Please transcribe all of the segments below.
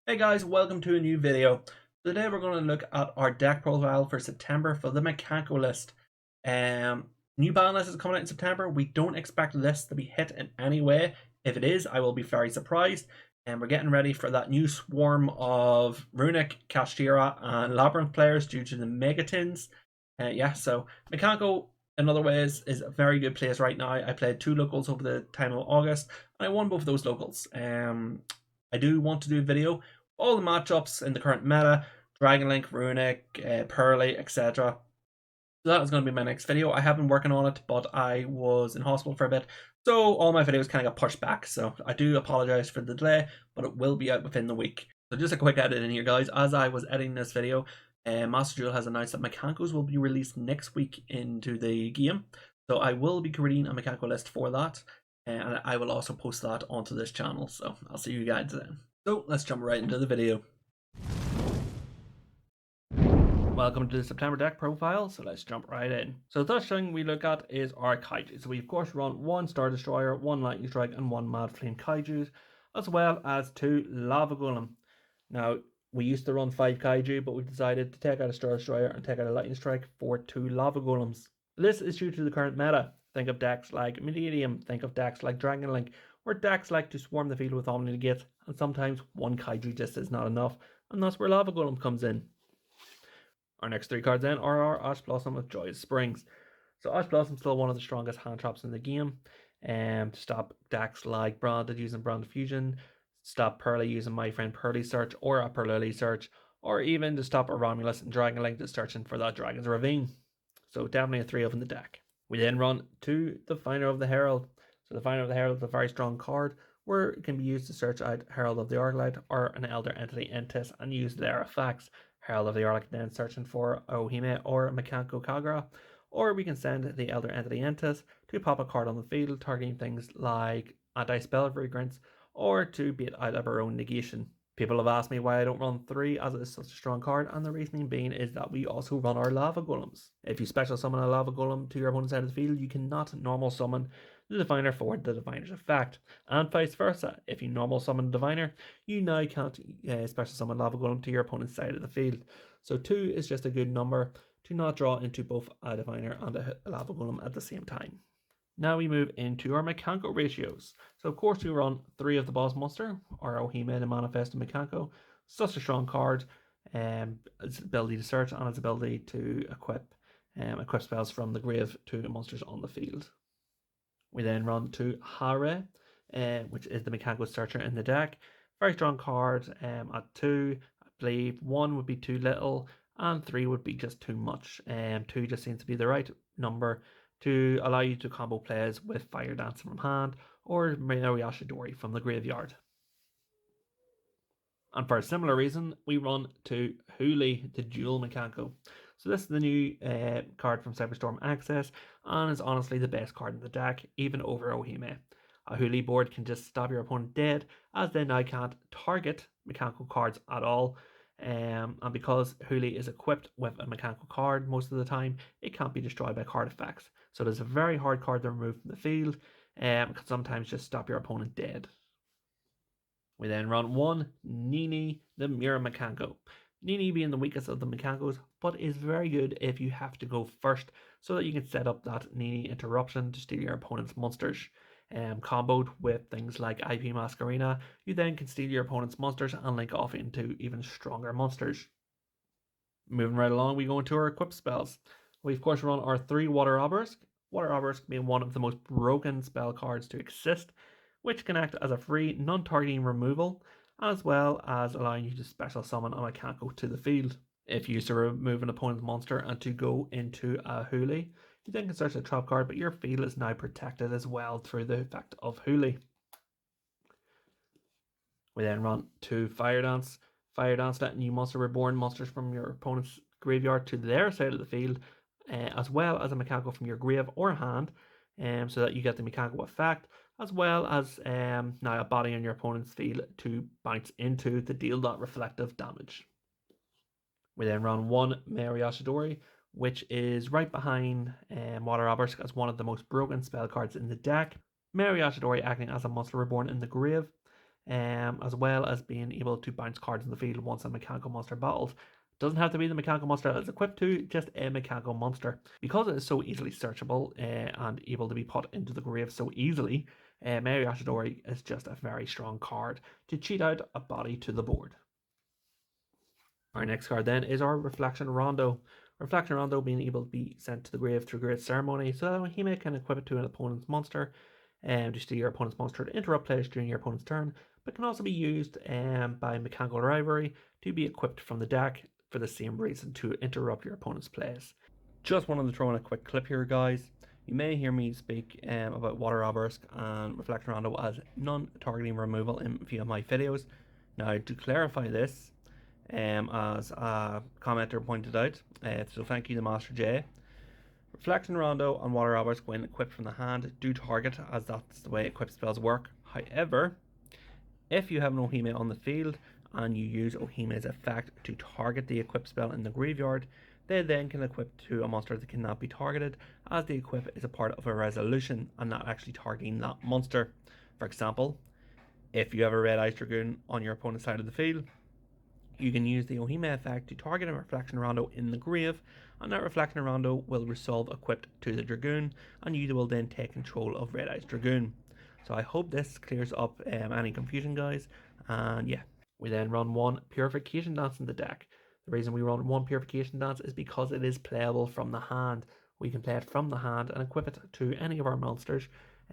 Hey guys, welcome to a new video. Today we're going to look at our deck profile for September for the Mikanko list. New ban list is coming out in September. We don't expect this to be hit in any way. If it is, I will be very surprised. And we're getting ready for that new swarm of Runic, Kashtira, and Labyrinth players due to the Megatins. So Mikanko, in other ways, is a very good place right now. I played 2 locals over the time of August, and I won both of those locals. I do want to do a video all the matchups in the current meta, Dragon Link, Runic, Pearly, etc. So that is going to be my next video. I have been working on it, but I was in hospital for a bit, so all my videos kind of got pushed back. So I do apologize for the delay, but it will be out within the week. So just a quick edit in here, guys. As I was editing this video, Master Jewel has announced that Mikanko's will be released next week into the game. So I will be creating a Mikanko list for that, and I will also post that onto this channel. So I'll see you guys then. So let's jump right into the video. Welcome to the September deck profile, so let's jump right in. So the first thing we look at is our Kaiju. So we of course run 1 Star Destroyer, 1 Lightning Strike, and 1 Mad Flame Kaijus, as well as 2 Lava Golem. Now, we used to run 5 Kaiju, but we decided to take out a Star Destroyer and take out a Lightning Strike for 2 Lava Golems. This is due to the current meta. Think of decks like Millennium, think of decks like Dragon Link, where decks like to swarm the field with Omni Negates, and sometimes 1 Kaiju just is not enough, and that's where Lava Golem comes in. Our next 3 cards then are our Ash Blossom of Joyous Springs. So Ash Blossom is still one of the strongest hand traps in the game, to stop decks like Branded using Branded Fusion, stop Pearly using My Friend Pearly Search or a Pearly Search, or even to stop a Romulus and Dragon Link that's searching for that Dragon's Ravine. So definitely a 3 of in the deck. We then run to the Finder of the Herald. So the Finder of the Herald is a very strong card where it can be used to search out Herald of the Arclight or an Elder Entity Entis and use their effects. Herald of the Arclight then searching for Ohime or Mikanko Kaji, or we can send the Elder Entity Entis to pop a card on the field targeting things like anti-spell fragrance or to beat out of our own negation. People have asked me why I don't run 3 as it is such a strong card, and the reasoning being is that we also run our Lava Golems. If you special summon a Lava Golem to your opponent's side of the field, you cannot normal summon the Diviner for the Diviner's effect, and vice versa. If you normal summon the Diviner, you now can't special summon Lava Golem to your opponent's side of the field. So 2 is just a good number to not draw into both a Diviner and a Lava Golem at the same time. Now we move into our Mikanko ratios. So of course we run 3 of the boss monster, our Ohime, the Manifest, and Mikanko. Such a strong card, its ability to search and its ability to equip spells from the grave to monsters on the field. We then run to Hare, which is the Mikanko searcher in the deck. Very strong card. At 2, I believe 1 would be too little, and 3 would be just too much. 2 just seems to be the right number to allow you to combo plays with Fire Dance from hand or Mariyashidori from the graveyard. And for a similar reason, we run to Huli, the dual Mikanko. So this is the new card from Cyberstorm Access, and is honestly the best card in the deck, even over Ohime. A Huli board can just stop your opponent dead, as they now can't target Mikanko cards at all. And because Huli is equipped with a Mikanko card most of the time, it can't be destroyed by card effects. So it is a very hard card to remove from the field, and can sometimes just stop your opponent dead. We then run 1 Nini, the Mirror Mikanko. Nini being the weakest of the Mikankos, but is very good if you have to go first, so that you can set up that Nini interruption to steal your opponent's monsters. Comboed with things like IP Masquerena, you then can steal your opponent's monsters and link off into even stronger monsters. Moving right along, we go into our equip spells. We of course run our 3 Water Obelisk. Water Obelisk being one of the most broken spell cards to exist, which can act as a free non-targeting removal, as well as allowing you to special summon a Mikanko to the field. If you used to remove an opponent's monster and to go into a Huli, you then can search a trap card, but your field is now protected as well through the effect of Huli. We then run to Fire Dance. Fire Dance letting you monster reborn monsters from your opponent's graveyard to their side of the field, as well as a Mikanko from your grave or hand, so that you get the Mikanko effect, as well as now a body on your opponent's field to bounce into to deal that reflective damage. We then run 1 Mariyashidori, which is right behind Water Obelisk as one of the most broken spell cards in the deck. Mariyashidori acting as a monster reborn in the grave. as well as being able to bounce cards in the field once a mechanical monster battles. Doesn't have to be the mechanical monster that it's equipped to, just a mechanical monster. Because it is so easily searchable and able to be put into the grave so easily, Mary Ashidori is just a very strong card to cheat out a body to the board. Our next card then is our Reflection Rondo. Reflection Rondo being able to be sent to the grave through Great Ceremony, so that he can equip it to an opponent's monster to steal your opponent's monster to interrupt plays during your opponent's turn, but can also be used by Mechanical Rivalry to be equipped from the deck for the same reason, to interrupt your opponent's plays. Just wanted to throw in a quick clip here, guys. You may hear me speak about Water Obelisk and Reflection Rondo as non-targeting removal in a few of my videos. Now, to clarify this, as a commenter pointed out, so thank you to Master J. Reflection Rondo and Water Obelisk, when equipped from the hand, do target, as that's the way equipped spells work. However, if you have an Ohime on the field and you use Ohime's effect to target the equipped spell in the graveyard, they then can equip to a monster that cannot be targeted, as the equip is a part of a resolution and not actually targeting that monster. For example, if you have a Red Ice Dragoon on your opponent's side of the field, you can use the Ohime effect to target a Reflection Rondo in the grave, and that Reflection Rondo will resolve equipped to the Dragoon, and you will then take control of Red Ice Dragoon. So I hope this clears up any confusion, guys. And yeah, we then run one Purification Dance in the deck. The reason we run one Purification Dance is because it is playable from the hand. We can play it from the hand and equip it to any of our monsters,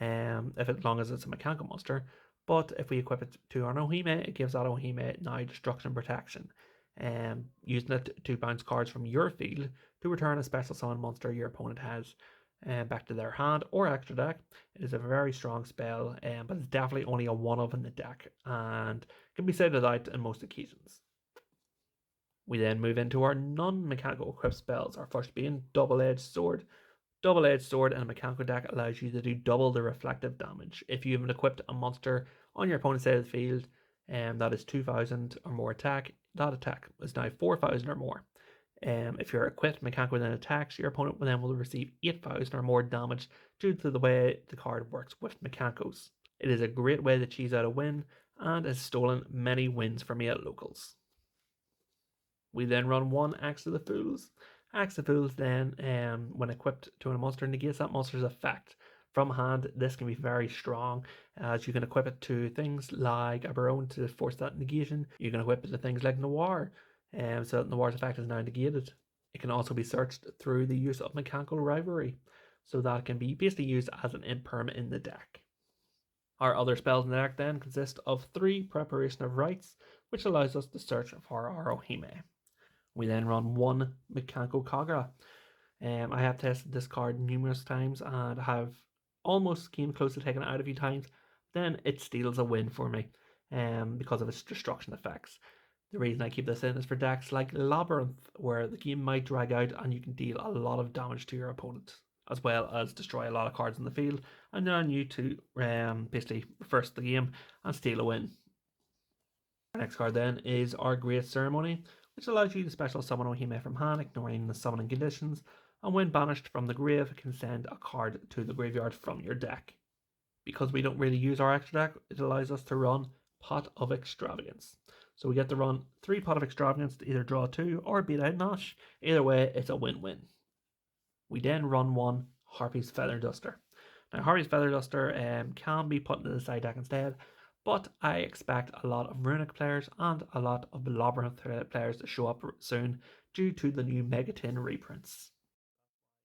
as long as it's a mechanical monster. But if we equip it to our Ohime, it gives that Ohime now Destruction Protection, using it to bounce cards from your field to return a special summon monster your opponent has back to their hand or extra deck. It is a very strong spell, but it's definitely only a one-of in the deck and can be said out in most occasions. We then move into our non-mechanical equipped spells, our first being Double-Edged Sword. Double-Edged Sword in a mechanical deck allows you to do double the reflective damage. If you have equipped a monster on your opponent's side of the field that is 2,000 or more attack, that attack is now 4,000 or more. If you're equipped mechanical then attacks, your opponent then will receive 8,000 or more damage due to the way the card works with mechanicals. It is a great way to cheese out a win and has stolen many wins for me at locals. We then run one Axe of the Fools. Axe of the Fools then, when equipped to a monster, negates that monster's effect. From hand, this can be very strong, as you can equip it to things like a Barone to force that negation. You can equip it to things like Noir, so that Noir's effect is now negated. It can also be searched through the use of Mechanical Rivalry, so that it can be basically used as an imperm in the deck. Our other spells in the deck then consist of 3 Preparation of Rites, which allows us to search for our Ohime. We then run 1 Mikanko Kaji. I have tested this card numerous times and have almost came close to taking it out a few times. Then it steals a win for me because of its destruction effects. The reason I keep this in is for decks like Labyrinth, where the game might drag out and you can deal a lot of damage to your opponent, as well as destroy a lot of cards in the field, and then you to basically reverse the game and steal a win. Our next card then is our Great Ceremony, which allows you to special summon Ohime from hand, ignoring the summoning conditions, and when banished from the grave, can send a card to the graveyard from your deck. Because we don't really use our extra deck, it allows us to run Pot of Extravagance. So we get to run 3 Pot of Extravagance to either draw 2 or beat out Nash. Either way, it's a win-win. We then run 1 Harpy's Feather Duster. Now, Harpy's Feather Duster can be put into the side deck instead, but I expect a lot of Runic players and a lot of Labyrinth players to show up soon due to the new Megatin reprints.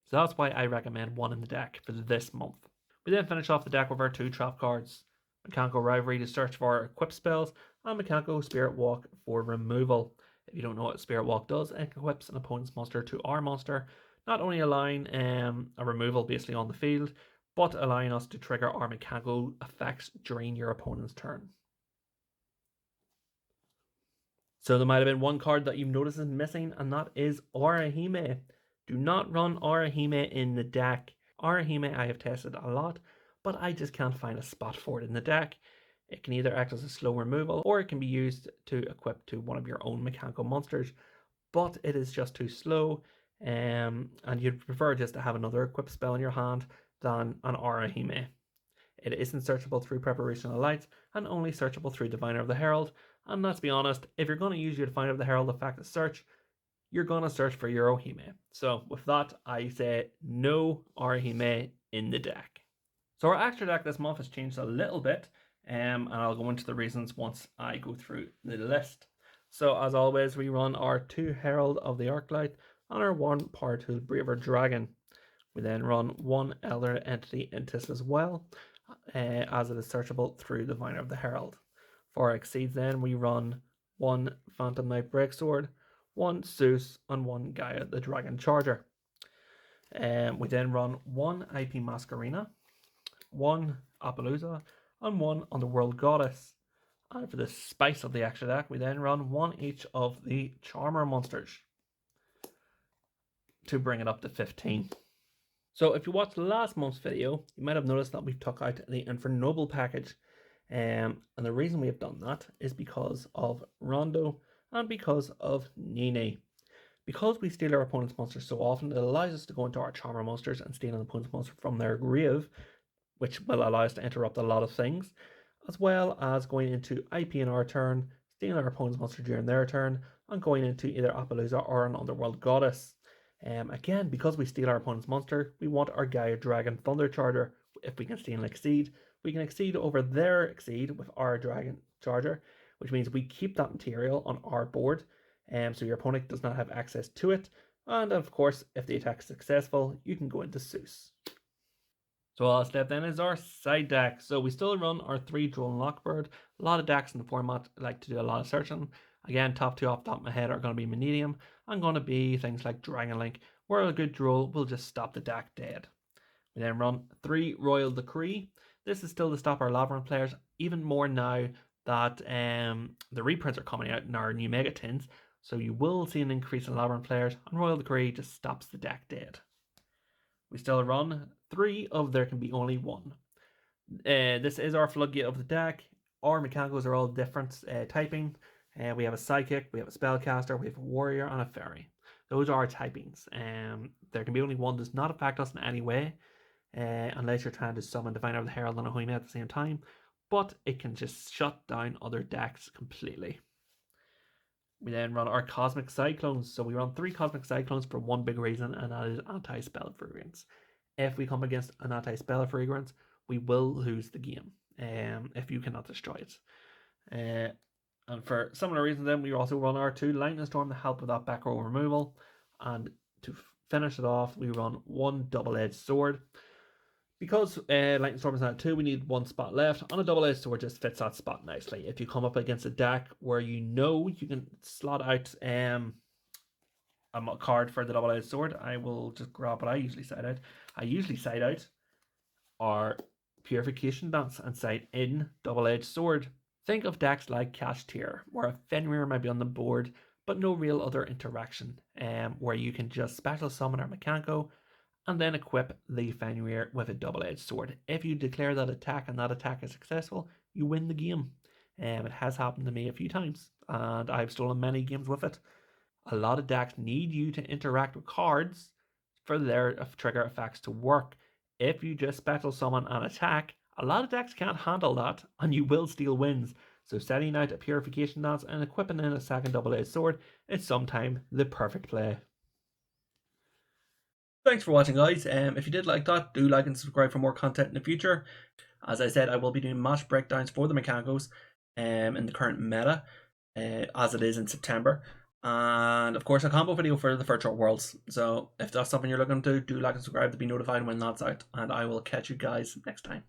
So that's why I recommend 1 in the deck for this month. We then finish off the deck with our 2 trap cards. Mechanical Rivalry to search for equipped spells, and Mechanical Spirit Walk for removal. If you don't know what Spirit Walk does, it equips an opponent's monster to our monster, not only allowing a removal basically on the field, but allowing us to trigger our mechanical effects during your opponent's turn. So there might have been one card that you've noticed is missing, and that is Orihime. Do not run Orihime in the deck. Orihime I have tested a lot, but I just can't find a spot for it in the deck. It can either act as a slow removal, or it can be used to equip to one of your own mechanical monsters, but it is just too slow, and you'd prefer just to have another equipped spell in your hand than an Orihime. It isn't searchable through Preparation of Lights and only searchable through Diviner of the Herald. And let's be honest, if you're going to use your Diviner of the Herald effect to search, you're going to search for your Ohime. So with that, I say no Orihime in the deck. So our extra deck this month has changed a little bit, and I'll go into the reasons once I go through the list. So as always, we run our 2 Herald of the Arclight and our 1 Power Tool Braver Dragon. We then run 1 Elder Entity Intis as well, as it is searchable through the Diviner of the Herald. For our Exceeds then, we run 1 Phantom Knight Breaksword, 1 Zeus, and 1 Gaia the Dragon Charger. We then run 1 IP Masquerena, 1 Appaloosa, and 1 Underworld Goddess. And for the spice of the extra deck, we then run 1 each of the Charmer monsters to bring it up to 15. So if you watched last month's video, you might have noticed that we've took out the Infernoble package. And the reason we have done that is because of Rondo and because of Nene. Because we steal our opponent's monsters so often, it allows us to go into our Charmer monsters and steal an opponent's monster from their grave, which will allow us to interrupt a lot of things, as well as going into IP in our turn, stealing our opponent's monster during their turn, and going into either Appaloosa or an Underworld Goddess. Again, because we steal our opponent's monster, we want our Gaia Dragon Thunder Charger. If we can steal and Exceed, we can Exceed over their Exceed with our Dragon Charger, which means we keep that material on our board, so your opponent does not have access to it. And of course, if the attack is successful, you can go into Zeus. So all that's left then is our side deck. So we still run our 3 Drone Lockbird. A lot of decks in the format like to do a lot of searching. Again, top 2 off the top of my head are going to be Manedium and going to be things like Dragon Link, where a good droll will just stop the deck dead. We then run 3 Royal Decree. This is still to stop our Labyrinth players, even more now that the reprints are coming out in our new Mega Tins. So you will see an increase in Labyrinth players, and Royal Decree just stops the deck dead. We still run 3 of There Can Be Only One. This is our floodgate of the deck. Our Mikankos are all different typing. We have a Psychic, we have a Spellcaster, we have a Warrior, and a Fairy. Those are our typings. There Can Be Only One does not affect us in any way, unless you're trying to summon Diviner of the Herald and Ohime at the same time, but it can just shut down other decks completely. We then run our Cosmic Cyclones. So we run 3 Cosmic Cyclones for one big reason, and that is anti-spell fragrance. If we come against an anti-spell fragrance, we will lose the game if you cannot destroy it. And for similar reasons then, we also run our 2 Lightning Storm to help with that back row removal. And to finish it off, we run 1 Double-Edged Sword. Because Lightning Storm is now 2, we need 1 spot left. On a Double-Edged Sword just fits that spot nicely. If you come up against a deck where you know you can slot out a card for the Double-Edged Sword, I will just grab what I usually side out. I usually side out our Purification Dance and side in Double-Edged Sword. Think of decks like Kashtira, where a Fenrir might be on the board, but no real other interaction, where you can just special summon our Mikanko and then equip the Fenrir with a Double-Edged Sword. If you declare that attack and that attack is successful, you win the game. It has happened to me a few times, and I've stolen many games with it. A lot of decks need you to interact with cards for their trigger effects to work. If you just special summon an attack, a lot of decks can't handle that, and you will steal wins. So setting out a Purification Dance and equipping in a second Double-Edged Sword is sometimes the perfect play. Thanks for watching, guys. If you did like that, do like and subscribe for more content in the future. As I said, I will be doing match breakdowns for the Mikankos in the current meta, as it is in September. And of course a combo video for the Virtual Worlds. So if that's something you're looking to do like and subscribe to be notified when that's out, and I will catch you guys next time.